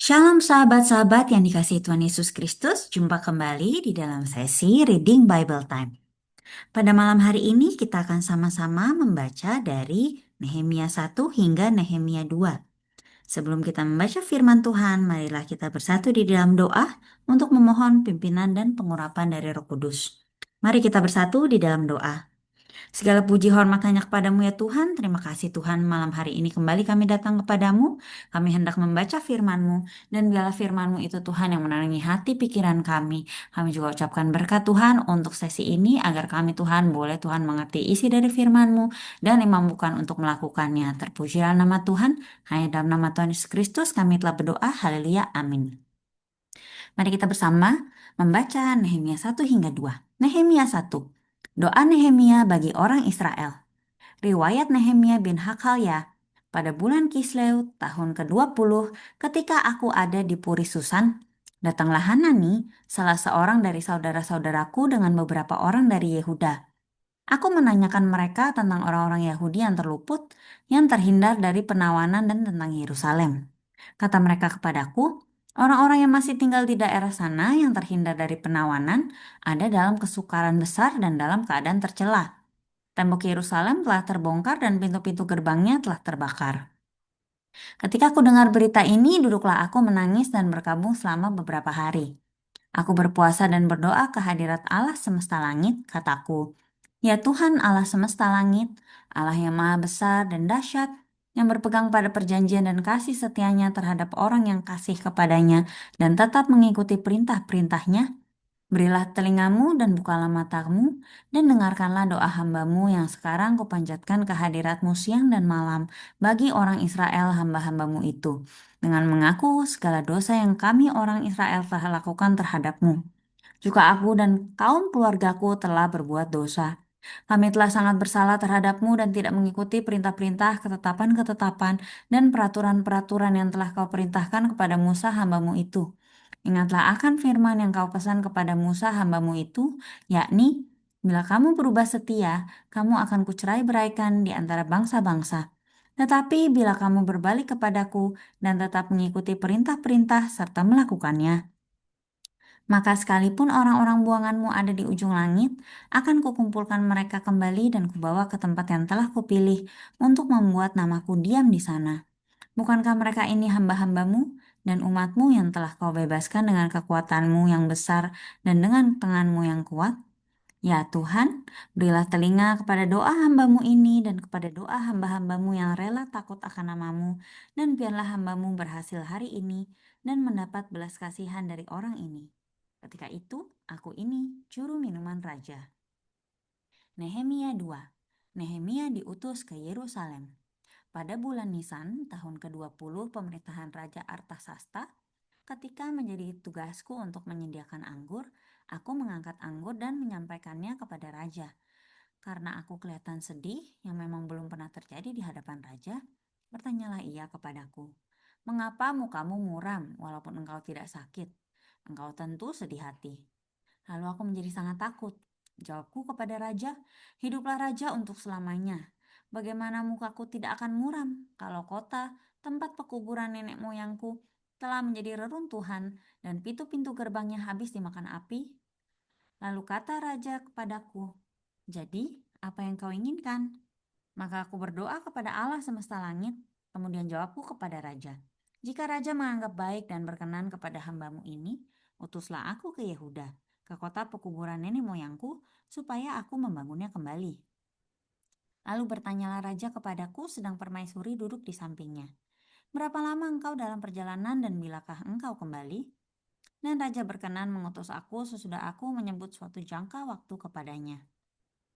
Shalom sahabat-sahabat yang dikasihi Tuhan Yesus Kristus, jumpa kembali di dalam sesi Reading Bible Time. Pada malam hari ini kita akan sama-sama membaca dari Nehemia 1 hingga Nehemia 2. Sebelum kita membaca firman Tuhan, marilah kita bersatu di dalam doa untuk memohon pimpinan dan pengurapan dari Roh Kudus. Mari kita bersatu di dalam doa. Segala puji hormat hanya kepadamu ya Tuhan. Terima kasih Tuhan, malam hari ini kembali kami datang kepadamu. Kami hendak membaca firman-Mu. Dan biarlah firman-Mu itu Tuhan yang menerangi hati pikiran kami. Kami juga ucapkan berkat Tuhan untuk sesi ini agar kami Tuhan boleh Tuhan mengerti isi dari firman-Mu dan dimampukan untuk melakukannya. Terpujilah nama Tuhan. Hanya dalam nama Tuhan Yesus Kristus kami telah berdoa. Haleluya. Amin. Mari kita bersama membaca Nehemia 1 hingga 2. Nehemia 1. Doa Nehemia bagi orang Israel. Riwayat Nehemia bin Hakhalya. Pada bulan Kisleu tahun ke-20 ketika aku ada di Puri Susan, datanglah Hanani, salah seorang dari saudara-saudaraku dengan beberapa orang dari Yehuda. Aku menanyakan mereka tentang orang-orang Yahudi yang terluput, yang terhindar dari penawanan dan tentang Yerusalem. Kata mereka kepadaku, orang-orang yang masih tinggal di daerah sana yang terhindar dari penawanan ada dalam kesukaran besar dan dalam keadaan tercela. Tembok Yerusalem telah terbongkar dan pintu-pintu gerbangnya telah terbakar. Ketika aku dengar berita ini, duduklah aku menangis dan berkabung selama beberapa hari. Aku berpuasa dan berdoa ke hadirat Allah semesta langit, kataku, ya Tuhan Allah semesta langit, Allah yang maha besar dan dahsyat, yang berpegang pada perjanjian dan kasih setianya terhadap orang yang kasih kepadanya dan tetap mengikuti perintah-perintahnya, berilah telingamu dan bukalah matamu, dan dengarkanlah doa hambamu yang sekarang kupanjatkan ke hadiratmu siang dan malam bagi orang Israel hamba-hambamu itu, dengan mengaku segala dosa yang kami orang Israel telah lakukan terhadapmu. Juga aku dan kaum keluargaku telah berbuat dosa. Kami telah sangat bersalah terhadapmu dan tidak mengikuti perintah-perintah, ketetapan-ketetapan, dan peraturan-peraturan yang telah kau perintahkan kepada Musa hambamu itu. Ingatlah akan firman yang kau pesan kepada Musa hambamu itu, yakni, bila kamu berubah setia, kamu akan kucerai beraikan di antara bangsa-bangsa. Tetapi bila kamu berbalik kepadaku dan tetap mengikuti perintah-perintah serta melakukannya, maka sekalipun orang-orang buanganmu ada di ujung langit, akan kukumpulkan mereka kembali dan kubawa ke tempat yang telah kupilih untuk membuat namaku diam di sana. Bukankah mereka ini hamba-hambamu dan umatmu yang telah kau bebaskan dengan kekuatanmu yang besar dan dengan tanganmu yang kuat? Ya Tuhan, berilah telinga kepada doa hambamu ini dan kepada doa hamba-hambamu yang rela takut akan namamu, dan biarlah hambamu berhasil hari ini dan mendapat belas kasihan dari orang ini. Ketika itu, aku ini juru minuman raja. Nehemia 2. Nehemia diutus ke Yerusalem. Pada bulan Nisan, tahun ke-20 pemerintahan Raja Artasasta, ketika menjadi tugasku untuk menyediakan anggur, aku mengangkat anggur dan menyampaikannya kepada raja. Karena aku kelihatan sedih, yang memang belum pernah terjadi di hadapan raja, bertanyalah ia kepadaku, "Mengapa mukamu muram walaupun engkau tidak sakit? Engkau tentu sedih hati." Lalu aku menjadi sangat takut. Jawabku kepada raja, "Hiduplah raja untuk selamanya. Bagaimana mukaku tidak akan muram kalau kota, tempat pekuburan nenek moyangku, telah menjadi reruntuhan dan pintu-pintu gerbangnya habis dimakan api?" Lalu kata raja kepadaku, "Jadi, apa yang kau inginkan?" Maka aku berdoa kepada Allah semesta langit, kemudian jawabku kepada raja, "Jika raja menganggap baik dan berkenan kepada hambamu ini, utuslah aku ke Yehuda, ke kota pekuburan nenek moyangku, supaya aku membangunnya kembali." Lalu bertanyalah raja kepadaku sedang permaisuri duduk di sampingnya, "Berapa lama engkau dalam perjalanan dan bilakah engkau kembali?" Dan raja berkenan mengutus aku sesudah aku menyebut suatu jangka waktu kepadanya.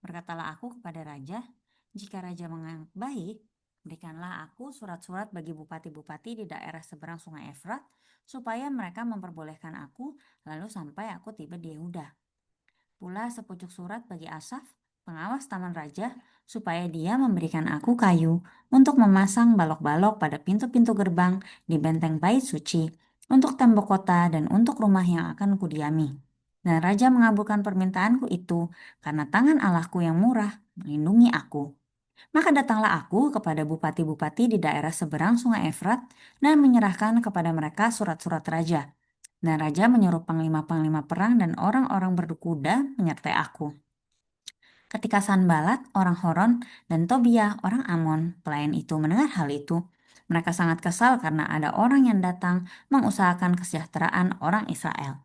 Berkatalah aku kepada raja, "Jika raja menganggap baik, berikanlah aku surat-surat bagi bupati-bupati di daerah seberang sungai Efrat, supaya mereka memperbolehkan aku lalu sampai aku tiba di Yehuda. Pula sepucuk surat bagi Asaf, pengawas taman raja, supaya dia memberikan aku kayu untuk memasang balok-balok pada pintu-pintu gerbang di benteng bait suci, untuk tembok kota dan untuk rumah yang akan kudiami." Dan raja mengabulkan permintaanku itu karena tangan Allahku yang murah melindungi aku. Maka datanglah aku kepada bupati-bupati di daerah seberang Sungai Efrat dan menyerahkan kepada mereka surat-surat raja. Dan raja menyuruh panglima-panglima perang dan orang-orang berkuda menyertai aku. Ketika Sanbalat, orang Horon, dan Tobia, orang Amon, pelayan itu mendengar hal itu, mereka sangat kesal karena ada orang yang datang mengusahakan kesejahteraan orang Israel.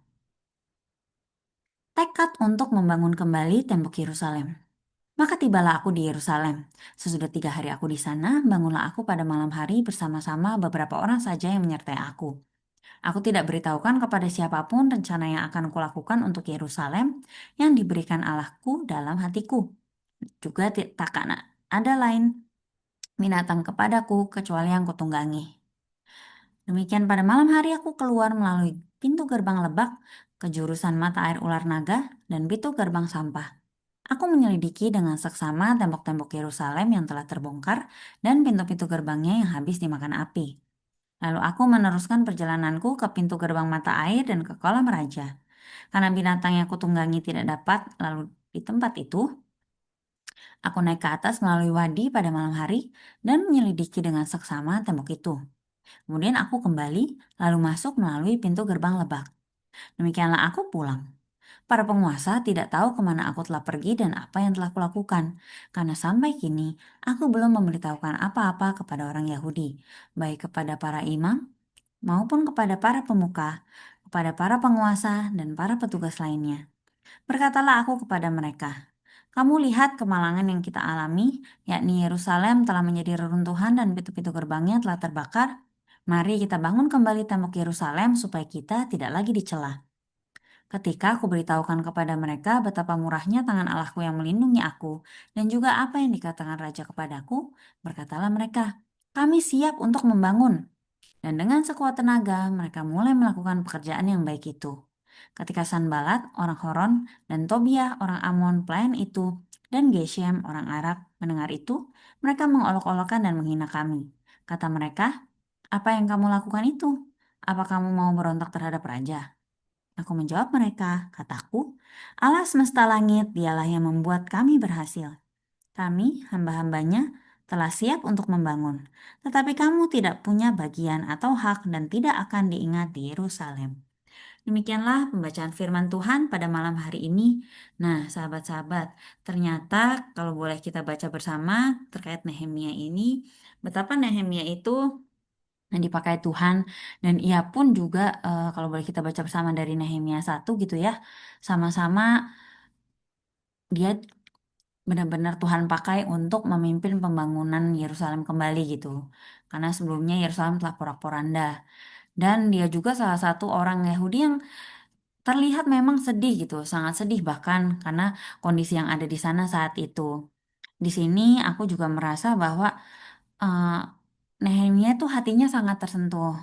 Tekad untuk membangun kembali tembok Yerusalem. Maka tibalah aku di Yerusalem. Sesudah 3 hari aku di sana, bangunlah aku pada malam hari bersama-sama beberapa orang saja yang menyertai aku. Aku tidak beritahukan kepada siapapun rencana yang akan kulakukan untuk Yerusalem yang diberikan Allahku dalam hatiku. Juga tak akan ada lain binatang kepadaku kecuali yang kutunggangi. Demikian pada malam hari aku keluar melalui pintu gerbang lebak ke jurusan mata air ular naga dan pintu gerbang sampah. Aku menyelidiki dengan seksama tembok-tembok Yerusalem yang telah terbongkar dan pintu-pintu gerbangnya yang habis dimakan api. Lalu aku meneruskan perjalananku ke pintu gerbang mata air dan ke kolam raja. Karena binatang yang kutunggangi tidak dapat lalu di tempat itu, aku naik ke atas melalui wadi pada malam hari dan menyelidiki dengan seksama tembok itu. Kemudian aku kembali lalu masuk melalui pintu gerbang lebak. Demikianlah aku pulang. Para penguasa tidak tahu kemana aku telah pergi dan apa yang telah kulakukan, karena sampai kini aku belum memberitahukan apa-apa kepada orang Yahudi, baik kepada para imam maupun kepada para pemuka, kepada para penguasa dan para petugas lainnya. Berkatalah aku kepada mereka, kamu lihat kemalangan yang kita alami, yakni Yerusalem telah menjadi reruntuhan dan pintu-pintu gerbangnya telah terbakar. Mari kita bangun kembali tembok Yerusalem supaya kita tidak lagi dicela. Ketika aku beritahukan kepada mereka betapa murahnya tangan Allahku yang melindungi aku dan juga apa yang dikatakan raja kepadaku, berkatalah mereka, kami siap untuk membangun. Dan dengan sekuat tenaga mereka mulai melakukan pekerjaan yang baik itu. Ketika Sanbalat, orang Horon, dan Tobia, orang Amon, pelayan itu, dan Geshem, orang Arab, mendengar itu, mereka mengolok-olokkan dan menghina kami. Kata mereka, apa yang kamu lakukan itu? Apa kamu mau berontak terhadap raja? Aku menjawab mereka, kataku, Allah semesta langit, dialah yang membuat kami berhasil. Kami, hamba-hambanya, telah siap untuk membangun. Tetapi kamu tidak punya bagian atau hak dan tidak akan diingat di Yerusalem. Demikianlah pembacaan firman Tuhan pada malam hari ini. Nah, sahabat-sahabat, ternyata kalau boleh kita baca bersama terkait Nehemia ini, betapa Nehemia itu yang dipakai Tuhan dan ia pun juga kalau boleh kita baca bersama dari Nehemia 1 gitu ya, sama-sama dia benar-benar Tuhan pakai untuk memimpin pembangunan Yerusalem kembali gitu. Karena sebelumnya Yerusalem telah porak-poranda. Dan dia juga salah satu orang Yahudi yang terlihat memang sedih gitu, sangat sedih bahkan karena kondisi yang ada di sana saat itu. Di sini aku juga merasa bahwa eh, Nehemia tuh hatinya sangat tersentuh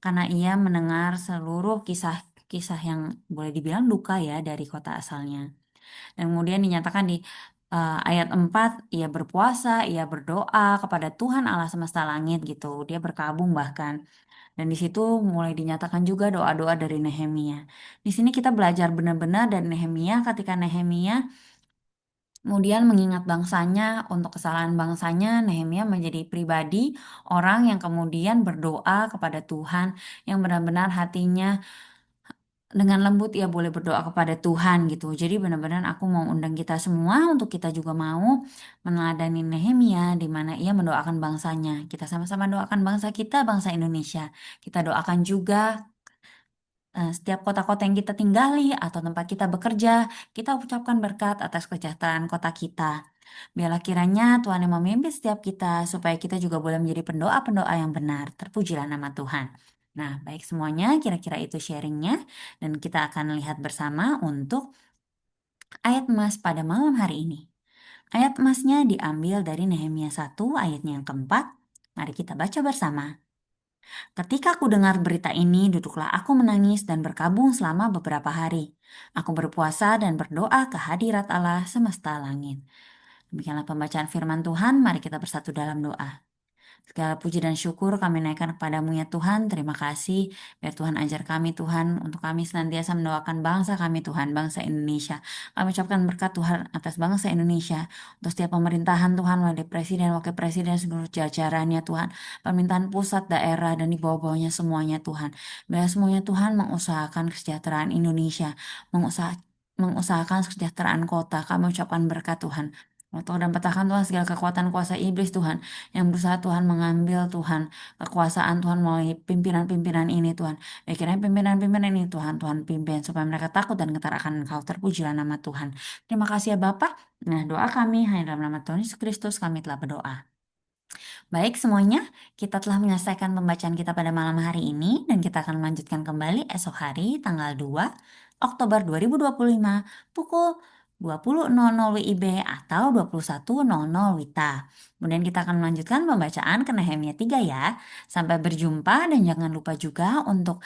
karena ia mendengar seluruh kisah-kisah yang boleh dibilang duka ya dari kota asalnya. Dan kemudian dinyatakan di ayat 4, ia berpuasa, ia berdoa kepada Tuhan Allah semesta langit gitu. Dia berkabung bahkan. Dan di situ mulai dinyatakan juga doa-doa dari Nehemia. Di sini kita belajar benar-benar dari Nehemia ketika Nehemia kemudian mengingat bangsanya untuk kesalahan bangsanya, Nehemia menjadi pribadi orang yang kemudian berdoa kepada Tuhan yang benar-benar hatinya dengan lembut ia boleh berdoa kepada Tuhan gitu. Jadi benar-benar aku mau undang kita semua untuk kita juga mau meneladani Nehemia di mana ia mendoakan bangsanya. Kita sama-sama doakan bangsa kita, bangsa Indonesia. Kita doakan juga setiap kota-kota yang kita tinggali atau tempat kita bekerja, kita ucapkan berkat atas kesejahteraan kota kita. Biarlah kiranya Tuhan yang memimpin setiap kita supaya kita juga boleh menjadi pendoa-pendoa yang benar. Terpujilah nama Tuhan. Nah, baik semuanya, kira-kira itu sharingnya. Dan kita akan lihat bersama untuk ayat emas pada malam hari ini. Ayat emasnya diambil dari Nehemia 1 ayatnya yang keempat. Mari kita baca bersama. Ketika aku dengar berita ini, duduklah aku menangis dan berkabung selama beberapa hari. Aku berpuasa dan berdoa ke hadirat Allah semesta langit. Demikianlah pembacaan firman Tuhan, mari kita bersatu dalam doa. Segala puji dan syukur kami naikkan kepadamu ya Tuhan. Terima kasih. Biar Tuhan ajar kami Tuhan. Untuk kami senantiasa mendoakan bangsa kami Tuhan. Bangsa Indonesia. Kami ucapkan berkat Tuhan atas bangsa Indonesia. Untuk setiap pemerintahan Tuhan. Mulai dari presiden, wakil presiden, seluruh jajarannya Tuhan. Pemerintahan pusat, daerah, dan di bawah-bawahnya semuanya Tuhan. Biar semuanya Tuhan mengusahakan kesejahteraan Indonesia. Mengusahakan kesejahteraan kota. Kami ucapkan berkat Tuhan. Untuk dan petahkan Tuhan segala kekuatan kuasa iblis Tuhan yang berusaha Tuhan mengambil Tuhan kekuasaan Tuhan melalui pimpinan-pimpinan ini Tuhan. Ya kiranya pimpinan-pimpinan ini Tuhan pimpin supaya mereka takut dan getar akan Engkau. Terpujilah nama Tuhan. Terima kasih ya Bapak. Nah doa kami hanya dalam nama Tuhan Yesus Kristus kami telah berdoa. Baik semuanya, kita telah menyelesaikan pembacaan kita pada malam hari ini dan kita akan melanjutkan kembali esok hari tanggal 2 Oktober 2025 pukul 20.00 WIB atau 21.00 WITA. Kemudian kita akan melanjutkan pembacaan ke Nehemia 3 ya. Sampai berjumpa dan jangan lupa juga untuk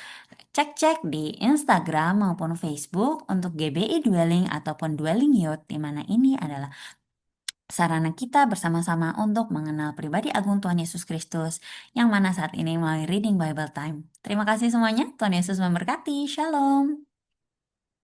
cek-cek di Instagram maupun Facebook untuk GBI Dwelling ataupun Dwelling Youth di mana ini adalah sarana kita bersama-sama untuk mengenal pribadi agung Tuhan Yesus Kristus yang mana saat ini melalui Reading Bible Time. Terima kasih semuanya, Tuhan Yesus memberkati. Shalom.